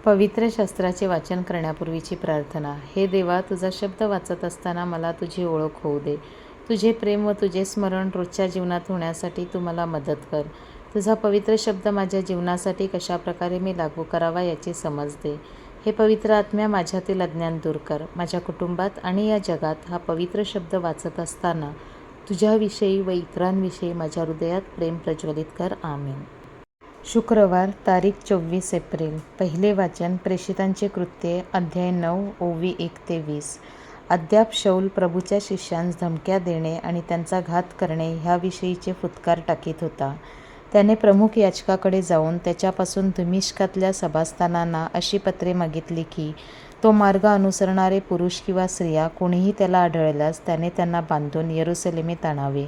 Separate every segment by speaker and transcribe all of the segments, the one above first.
Speaker 1: पवित्र शास्त्राचे वाचन करण्यापूर्वीची प्रार्थना. हे देवा, तुझा शब्द वाचत असताना मला तुझी ओळख होऊ दे. तुझे प्रेम व तुझे स्मरण रोजच्या जीवनात होण्यासाठी तू मला मदत कर. तुझा पवित्र शब्द माझ्या जीवनासाठी कशाप्रकारे मी लागू करावा याची समज दे. हे पवित्र आत्म्या, माझ्यातील अज्ञान दूर कर. माझ्या कुटुंबात आणि या जगात हा पवित्र शब्द वाचत असताना तुझ्याविषयी व इतरांविषयी माझ्या हृदयात प्रेम प्रज्वलित कर. आमेन. शुक्रवार तारीख 24 एप्रिल. पहिले वाचन प्रेषितांचे कृत्ये अध्याय 9 ओवी 1-20. अद्याप शौल प्रभूच्या शिष्यांस धमक्या देणे आणि त्यांचा घात करणे ह्याविषयीचे फुत्कार टाकीत होता. त्याने प्रमुख याजकाकडे जाऊन त्याच्यापासून दमिश्कातल्या सभास्थानांना अशी पत्रे मागितली की तो मार्ग अनुसरणारे पुरुष किंवा स्त्रिया कोणीही त्याला आढळल्यास त्याने त्यांना बांधून येरुसलेमेत आणावे.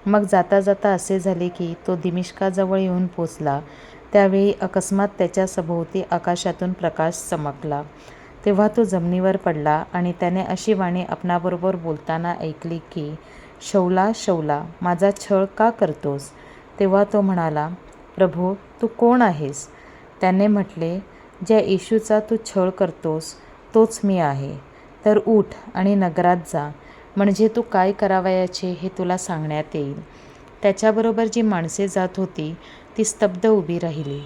Speaker 1: मग जाता जाता असे झाले की तो दमिश्काजवळ येऊन पोचला. त्यावेळी अकस्मात त्याच्या सभोवती आकाशातून प्रकाश चमकला. तेव्हा तो जमिनीवर पडला आणि त्याने अशी वाणी आपणाबरोबर बोलताना ऐकली की, शौला शौला, माझा छळ का करतोस? तेव्हा तो म्हणाला, प्रभू, तू कोण आहेस? त्याने म्हटले, ज्या येशूचा तू छळ करतोस तोच मी आहे. तर उठ आणि नगरात जा, म्हणजे तू काय करावयाचे हे तुला सांगण्यात येईल. त्याच्याबरोबर जी माणसे जात होती ती स्तब्ध उभी राहिली.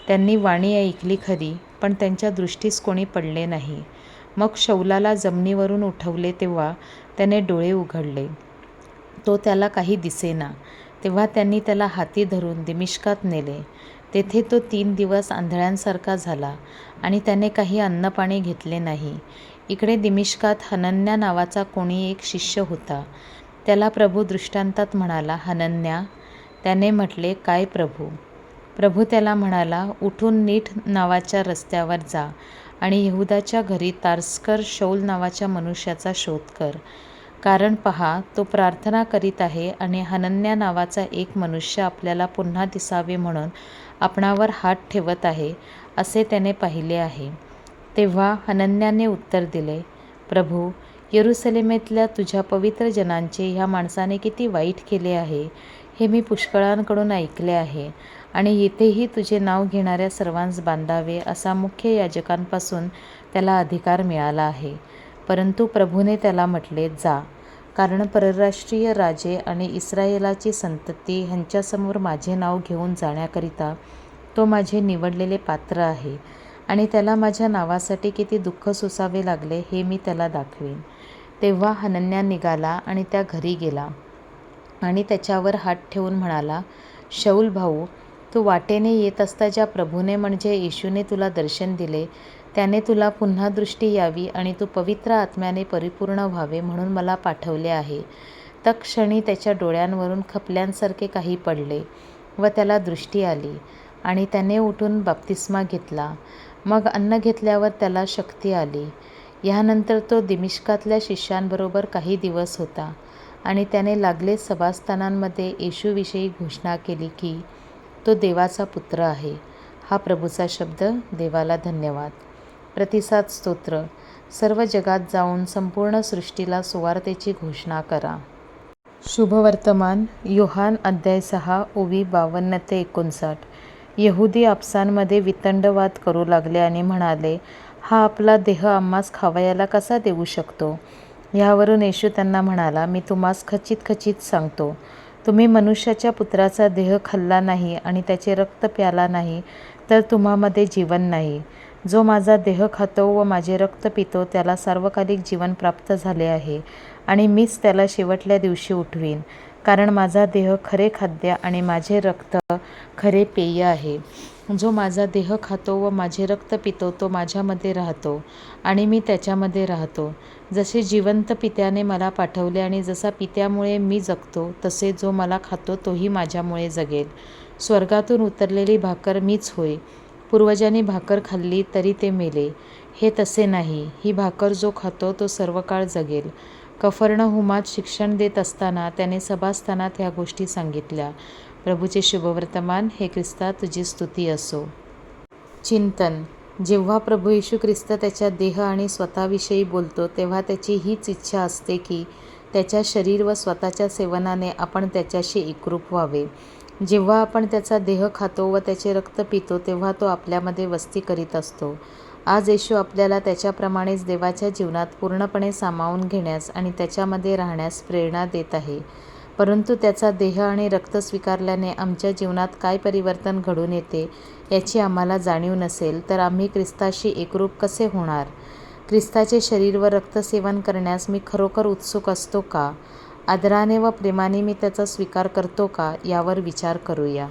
Speaker 1: त्यांनी वाणी ऐकली खरी, पण त्यांच्या दृष्टीस कोणी पडले नाही. मग शौलाला जमिनीवरून उठवले तेव्हा त्याने डोळे उघडले. तो त्याला काही दिसेना. तेव्हा त्यांनी त्याला हाती धरून दमिश्कात नेले. तेथे तो 3 दिवस आंधळ्यांसारखा झाला आणि त्याने काही अन्नपाणी घेतले नाही. इकडे दमिश्कात हनन्या नावाचा कोणी एक शिष्य होता. त्याला प्रभू दृष्टांतात म्हणाला, हनन्या. त्याने म्हटले, काय प्रभू? प्रभू त्याला म्हणाला, उठून नीट नावाच्या रस्त्यावर जा आणि यहुदाच्या घरी तार्सकर शौल नावाच्या मनुष्याचा शोध कर. कारण पहा, तो प्रार्थना करीत आहे आणि हनन्या नावाचा एक मनुष्य आपल्याला पुन्हा दिसावे म्हणून आपणावर हात ठेवत आहे, असे त्याने पाहिले आहे. तेव्हा हनन्याने उत्तर दिले, प्रभू, येरुसलेमेतल्या तुझ्या पवित्र जनांचे ह्या माणसाने किती वाईट केले आहे हे मी पुष्कळांकडून ऐकले आहे आणि येथेही तुझे नाव घेणाऱ्या सर्वांस बांधावे असा मुख्य याजकांपासून त्याला अधिकार मिळाला आहे. परंतु प्रभूने त्याला म्हटले, जा, कारण परराष्ट्रीय राजे आणि इस्राയേलाची संतती ह्यांच्यासमोर माझे नाव घेऊन जाण्याकरिता तो माझे निवडलेले पात्र आहे आणि त्याला माझ्या नावासाठी किती दुःख सोसावे लागले हे मी त्याला दाखवेन. तेव्हा हनन्या निघाला आणि त्या घरी गेला आणि त्याच्यावर हात ठेवून म्हणाला, शौल भाऊ, तू वाटेने येत असता ज्या प्रभूने म्हणजे येशूने तुला दर्शन दिले त्याने तुला पुन्हा दृष्टी यावी आणि तू पवित्र आत्म्याने परिपूर्ण व्हावे म्हणून मला पाठवले आहे. तत्क्षणी त्याच्या डोळ्यांवरून खपल्यांसारखे काही पडले व त्याला दृष्टी आली आणि त्याने उठून बप्तिस्मा घेतला. मग अन्न घेतल्यावर त्याला शक्ती आली. ह्यानंतर तो दमिश्कातल्या शिष्यांबरोबर काही दिवस होता आणि त्याने लागले सभास्थानांमध्ये येशूविषयी घोषणा केली की तो देवाचा पुत्र आहे. हा प्रभूचा शब्द. देवाला धन्यवाद. प्रतिसाद स्तोत्र. सर्व जगात जाऊन संपूर्ण सृष्टीला सुवार्तेची घोषणा करा. शुभवर्तमान. योहान अध्याय 6 ओवी 52-59. यहुदी आपसांमध्ये वितंडवाद करू लागले आणि म्हणाले, हा आपला देह आम्हास खावयाला कसा देऊ शकतो? ह्यावरून येशू त्यांना म्हणाला, मी तुम्हास खचित खचित सांगतो, तुम्ही मनुष्याच्या पुत्राचा देह खाल्ला नाही आणि त्याचे रक्त प्याला नाही तर तुम्हामध्ये जीवन नाही. जो माझा देह खातो व माझे रक्त पितो त्याला सार्वकालिक जीवन प्राप्त झाले आहे आणि मीच त्याला शेवटल्या दिवशी उठवीन. कारण माझा देह खरे खाद्य आणि माझे रक्त खरे पेय आहे. जो माझा देह खातो व माझे रक्त पितो तो माझ्यामध्ये राहतो आणि मी त्याच्यामध्ये राहतो. जसे जिवंत पित्याने मला पाठवले आणि जसा पित्यामुळे मी जगतो तसे जो मला खातो तोही माझ्यामुळे जगेल. स्वर्गातून उतरलेली भाकर मीच होय. पूर्वजांनी भाकर खाल्ली तरी ते मेले. हे तसे नाही. ही भाकर जो खातो तो सर्वकाळ जगेल. कफर्नहुमात शिक्षण देत असताना त्याने सभास्थानात ह्या गोष्टी सांगितल्या. प्रभूचे शुभवर्तमान. हे ख्रिस्ता, तुझी स्तुती असो. चिंतन. जेव्हा प्रभू येशू ख्रिस्त त्याच्या देह आणि स्वतःविषयी बोलतो तेव्हा त्याची हीच इच्छा असते की त्याच्या शरीर व स्वतःच्या सेवनाने आपण त्याच्याशी एकरूप व्हावे. जेव्हा आपण त्याचा देह खातो व त्याचे रक्त पितो तेव्हा तो आपल्यामध्ये वस्ती करीत असतो. आज येशू आपल्याला त्याच्याप्रमाणेच देवाच्या जीवनात पूर्णपणे सामावून घेण्यास आणि त्याच्यामध्ये राहण्यास प्रेरणा देत आहे. परंतु त्याचा देह आणि रक्त स्वीकारल्याने आमच्या जीवनात काय परिवर्तन घडून येते याची आम्हाला जाणीव नसेल तर आम्ही ख्रिस्ताशी एकरूप कसे होणार? ख्रिस्ताचे शरीर व रक्त सेवन करण्यास मी खरोखर उत्सुक असतो का? आदराने व प्रेमाने मी त्याचा स्वीकार करतो का? यावर विचार करूया.